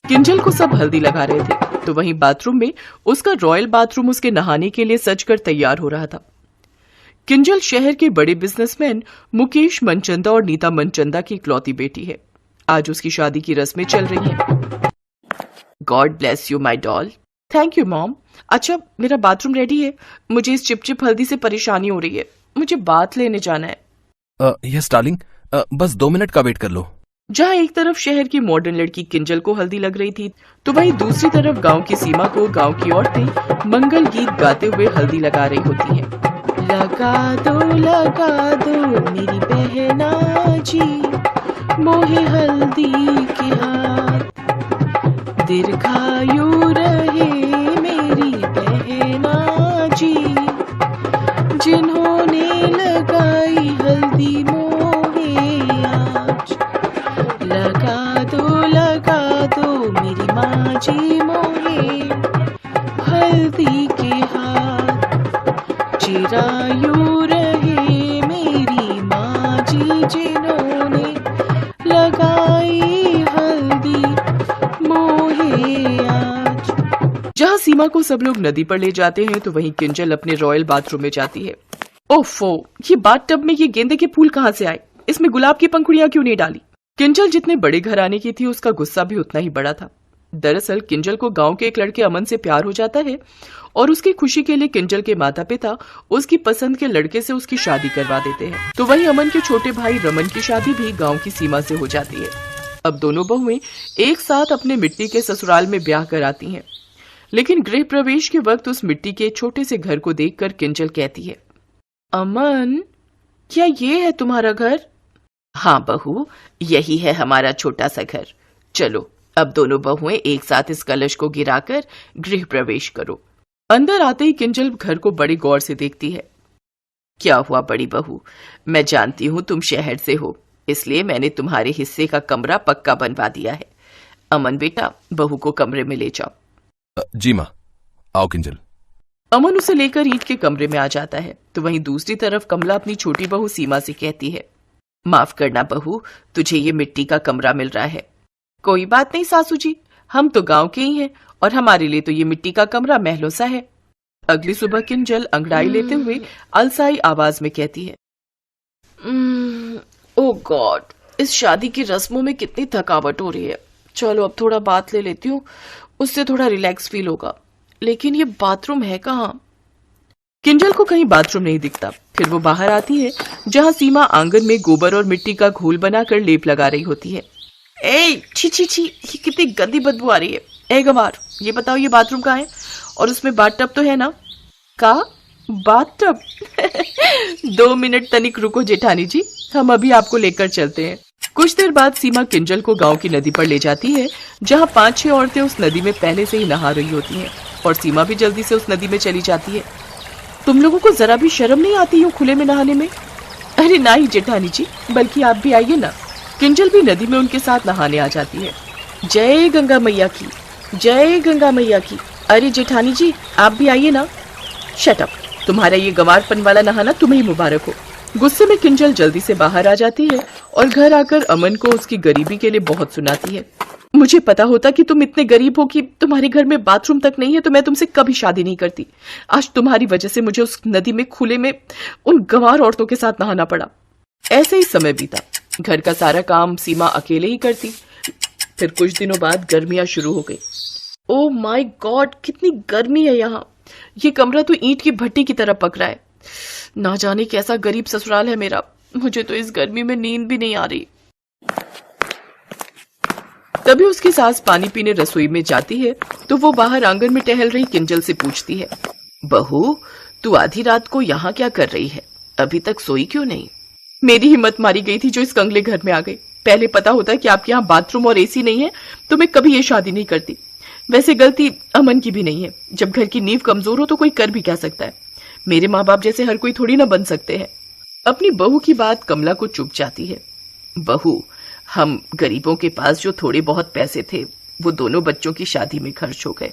किंजल को सब हल्दी लगा रहे थे, तो वहीं बाथरूम में उसका रॉयल बाथरूम उसके नहाने के लिए सजकर तैयार हो रहा था। किंजल शहर के बड़े बिजनेसमैन मुकेश मनचंदा और नीता मनचंदा की इकलौती बेटी है। आज उसकी शादी की रस्में चल रही हैं। God bless you my doll. Thank you mom. अच्छा, मेरा बाथरूम रेडी है। मुझे इस चिपचिप हल्दी से परेशानी हो रही है। मुझे बाथ लेने जाना है। यस डार्लिंग, बस 2 मिनट का वेट कर लो। जहाँ एक तरफ शहर की मॉडर्न लड़की किंजल को हल्दी लग रही थी, तो वहीं दूसरी तरफ गांव की सीमा को गांव की औरतें मंगल गीत गाते हुए हल्दी लगा रही होती हैं। लगा दो मेरी बहना जी मोहे हल्दी के हाथ, दीर्घायु रहे मेरी बहना जी जिन्होंने लगाई हल्दी मोहे आज। लगा दो मेरी माँ जी मोहे हल्दी के हाथ, चिरायु रहे मेरी माँ जी जिन्होंने लगाई हल्दी मोहे आज। जहाँ सीमा को सब लोग नदी पर ले जाते हैं, तो वहीं किंजल अपने रॉयल बाथरूम में जाती है। ओफो, ये बाथटब में ये गेंदे के फूल कहाँ से आए? इसमें गुलाब की पंखुड़ियां क्यों नहीं डाली? किंजल जितने बड़े घराने की थी, उसका गुस्सा भी उतना ही बड़ा था। दरअसल किंजल को गांव के एक लड़के अमन से प्यार हो जाता है और उसकी खुशी के लिए किंजल के माता पिता उसकी पसंद के लड़के से उसकी शादी करवा देते हैं। तो वहीं अमन के छोटे भाई रमन की शादी भी गांव की सीमा से हो जाती है। अब दोनों बहुएं एक साथ अपने मिट्टी के ससुराल में ब्याह कराती हैं। लेकिन गृह प्रवेश के वक्त उस मिट्टी के छोटे से घर को देखकर किंजल कहती है, अमन, क्या ये है तुम्हारा घर? हाँ बहू, यही है हमारा छोटा सा घर। चलो अब दोनों बहुएं एक साथ इस कलश को गिराकर गृह प्रवेश करो। अंदर आते ही किंजल घर को बड़ी गौर से देखती है। क्या हुआ बड़ी बहू, मैं जानती हूँ तुम शहर से हो, इसलिए मैंने तुम्हारे हिस्से का कमरा पक्का बनवा दिया है। अमन बेटा, बहू को कमरे में ले जाओ। जी माँ, आओ किंजल। अमन उसे लेकर ईंट के कमरे में आ जाता है। तो वहीं दूसरी तरफ कमला अपनी छोटी बहू सीमा से कहती है, माफ करना बहू, तुझे ये मिट्टी का कमरा मिल रहा है। कोई बात नहीं सासू जी, हम तो गांव के ही हैं और हमारे लिए तो ये मिट्टी का कमरा महलों सा है। अगली सुबह किंजल अंगड़ाई लेते हुए अलसाई आवाज में कहती है, ओ गॉड, इस शादी की रस्मों में कितनी थकावट हो रही है। चलो अब थोड़ा बात ले लेती हूँ, उससे थोड़ा रिलैक्स फील होगा। लेकिन ये बाथरूम है कहाँ? किंजल को कहीं बाथरूम नहीं दिखता। फिर वो बाहर आती है, जहाँ सीमा आंगन में गोबर और मिट्टी का घोल बनाकर लेप लगा रही होती है। ए छी छी छी, ये कितनी गंदी बदबू आ रही है। ए गंवार, ये बताओ ये बाथरूम कहाँ है और उसमें बाथटब तो है ना? का बाथटब? 2 मिनट तनिक रुको जेठानी जी, हम अभी आपको लेकर चलते हैं। कुछ देर बाद सीमा किंजल को गांव की नदी पर ले जाती है, जहां 5-6 औरतें उस नदी में पहले से ही नहा रही होती हैं और सीमा भी जल्दी से उस नदी में चली जाती है। तुम लोगों को जरा भी शर्म नहीं आती यूं खुले में नहाने में? अरे ना ही जेठानी जी, बल्कि आप भी आइए ना। किंजल भी नदी में उनके साथ नहाने आ जाती है। जय गंगा मैया की, जय गंगा मैया की। अरे जेठानी जी, आप भी आइए ना। शट अप, तुम्हारा ये गंवारपन वाला नहाना तुम्हें ही मुबारक हो। गुस्से में किंजल जल्दी से बाहर आ जाती है और घर आकर अमन को उसकी गरीबी के लिए बहुत सुनाती है। मुझे पता होता कि तुम इतने गरीब हो कि तुम्हारे घर में बाथरूम तक नहीं है, तो मैं तुमसे कभी शादी नहीं करती। आज तुम्हारी वजह से मुझे उस नदी में खुले में उन गंवार औरतों के साथ नहाना पड़ा। ऐसे ही समय बीता। घर का सारा काम सीमा अकेले ही करती। फिर कुछ दिनों बाद गर्मियां शुरू हो गई। ओह माय गॉड, कितनी गर्मी है यहाँ। ये कमरा तो ईंट की भट्टी की तरह पक रहा है। ना जाने कैसा गरीब ससुराल है मेरा। मुझे तो इस गर्मी में नींद भी नहीं आ रही। तभी उसकी सास पानी पीने रसोई में जाती है, तो वो बाहर आंगन में टहल रही किंजल से पूछती है, बहू, तू आधी रात को यहाँ क्या कर रही है? अभी तक सोई क्यों नहीं? मेरी हिम्मत मारी गई थी जो इस कंगले घर में आ गई। पहले पता होता कि आपके यहाँ बाथरूम और एसी नहीं है तो मैं कभी ये शादी नहीं करती। वैसे गलती अमन की भी नहीं है। जब घर की नींव कमजोर हो तो कोई कर भी क्या सकता है। मेरे माँ बाप जैसे हर कोई थोड़ी ना बन सकते हैं। अपनी बहू की बात कमला को चुभ जाती है। बहू, हम गरीबों के पास जो थोड़े बहुत पैसे थे वो दोनों बच्चों की शादी में खर्च हो गए।